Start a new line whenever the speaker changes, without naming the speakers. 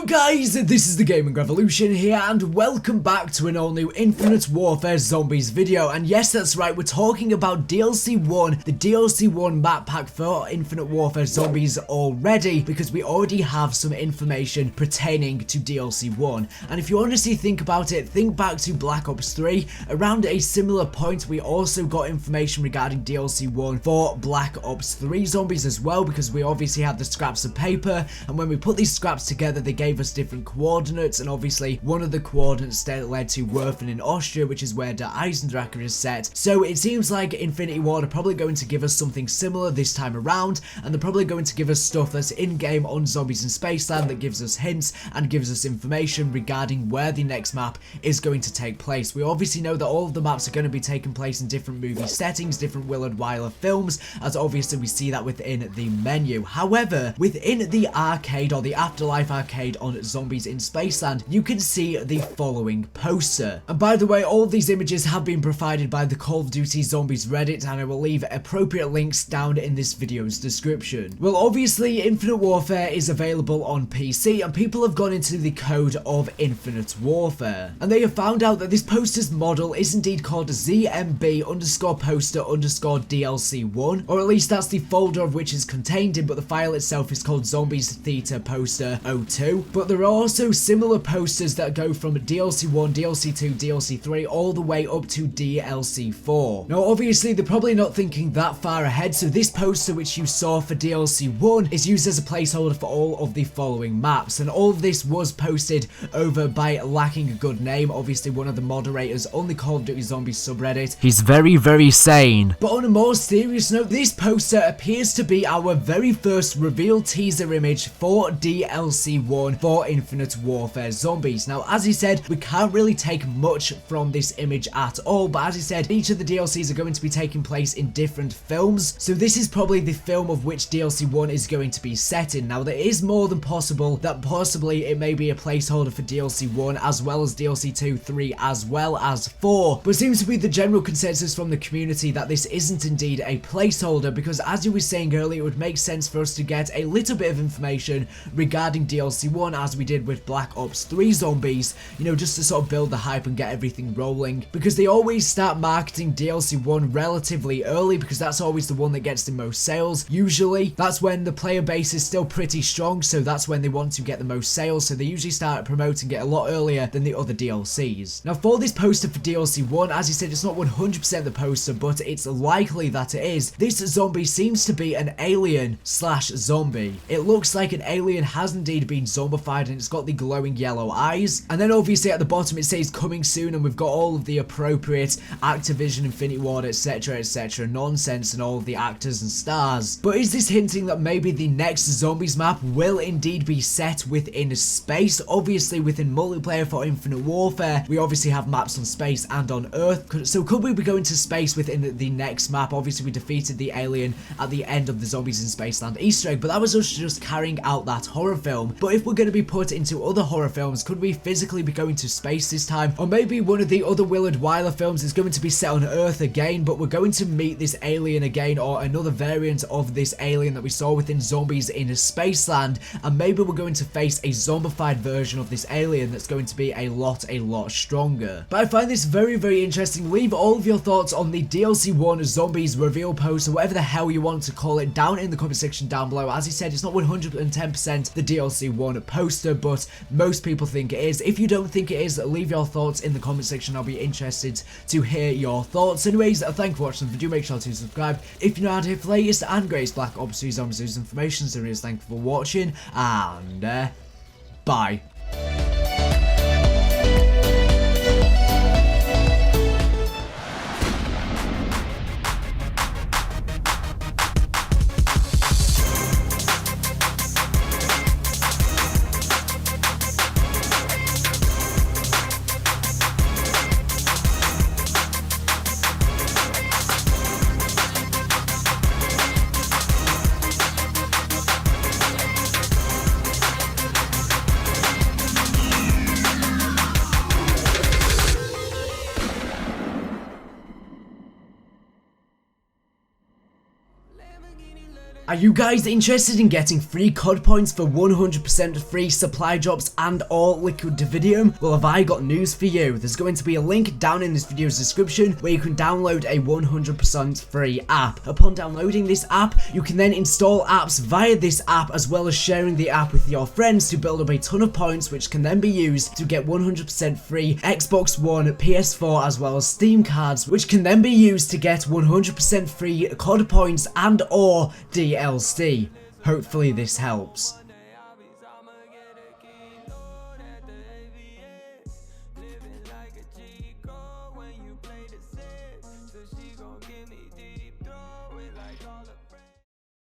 up guys, this is the Gaming Revolution here and welcome back to an all new Infinite Warfare Zombies video. And yes, that's right, we're talking about DLC 1, the DLC 1 map pack for Infinite Warfare Zombies already, because we already have some information pertaining to DLC 1. And if you honestly think about it, think back to Black Ops 3. Around a similar point, we also got information regarding DLC 1 for Black Ops 3 Zombies as well, because we obviously had the scraps of paper, and when we put these scraps together, they gave us different coordinates, and obviously one of the coordinates led to Werfen in Austria, which is where Der Eisendrache is set. So it seems like Infinity Ward are probably going to give us something similar this time around, and they're probably going to give us stuff that's in-game on Zombies in Spaceland that gives us hints and gives us information regarding where the next map is going to take place. We obviously know that all of the maps are going to be taking place in different movie settings, different Willard Wyler films, as obviously we see that within the menu. However, within the arcade or the Afterlife arcade on Zombies in Spaceland, you can see the following poster. And by the way, all of these images have been provided by the Call of Duty Zombies Reddit, and I will leave appropriate links down in this video's description. Well, obviously Infinite Warfare is available on PC, and people have gone into the code of Infinite Warfare, and they have found out that this poster's model is indeed called ZMB_poster_DLC1, or at least that's the folder of which is contained in, but the file itself is called Zombies Theater Poster 02. But there are also similar posters that go from DLC 1, DLC 2, DLC 3 all the way up to DLC 4. Now obviously they're probably not thinking that far ahead, so this poster which you saw for DLC 1 is used as a placeholder for all of the following maps, and all of this was posted over by Lacking a Good Name, obviously one of the moderators on the Call of Duty Zombies subreddit.
He's very sane.
But on a more serious note, this poster appears to be our very first reveal teaser image for DLC 1 for Infinite Warfare Zombies. Now, as he said, we can't really take much from this image at all, but as he said, each of the DLCs are going to be taking place in different films, so this is probably the film of which DLC 1 is going to be set in. Now, there is more than possible that possibly it may be a placeholder for DLC 1 as well as DLC 2, 3 as well as 4, but it seems to be the general consensus from the community that this isn't indeed a placeholder, because as you were saying earlier, it would make sense for us to get a little bit of information regarding DLC 1 as we did with Black Ops 3 Zombies, you know, just to sort of build the hype and get everything rolling, because they always start marketing DLC 1 relatively early, because that's always the one that gets the most sales. Usually that's when the player base is still pretty strong, so that's when they want to get the most sales, so they usually start promoting it a lot earlier than the other DLCs. Now for this poster for DLC 1, as you said, it's not 100% the poster, but it's likely that it is. This zombie seems to be an alien slash zombie. It looks like an alien has indeed been zombified, and it's got the glowing yellow eyes, and then obviously at the bottom it says coming soon, and we've got all of the appropriate Activision, Infinity Ward, etc nonsense, and all of the actors and stars. But is this hinting that maybe the next Zombies map will indeed be set within space? Obviously within multiplayer for Infinite Warfare, we obviously have maps on space and on Earth, so could we be going to space within the next map? Obviously we defeated the alien at the end of the Zombies in Spaceland Easter egg, but that was us just carrying out that horror film. But if we're going to be put into other horror films, could we physically be going to space this time? Or maybe one of the other Willard Wyler films is going to be set on Earth again, but we're going to meet this alien again, or another variant of this alien that we saw within Zombies in Spaceland, and maybe we're going to face a zombified version of this alien that's going to be a lot stronger. But I find this very interesting. Leave all of your thoughts on the DLC 1 Zombies reveal poster, whatever the hell you want to call it, down in the comment section down below. As he said, it's not 110% the DLC 1 poster, but most people think it is. If you don't think it is, leave your thoughts in the comment section. I'll be interested to hear your thoughts. Anyways, thank you for watching the video. Make sure to subscribe if you're not here for the latest and greatest Black Ops 3 Zombies news information. So anyways, thank you for watching, and bye. Are you guys interested in getting free COD points for 100% free supply drops and or liquid Davidium? Well, have I got news for you. There's going to be a link down in this video's description where you can download a 100% free app. Upon downloading this app, you can then install apps via this app as well as sharing the app with your friends to build up a ton of points which can then be used to get 100% free Xbox One, PS4 as well as Steam cards which can then be used to get 100% free COD points and or DLC. Hopefully this helps.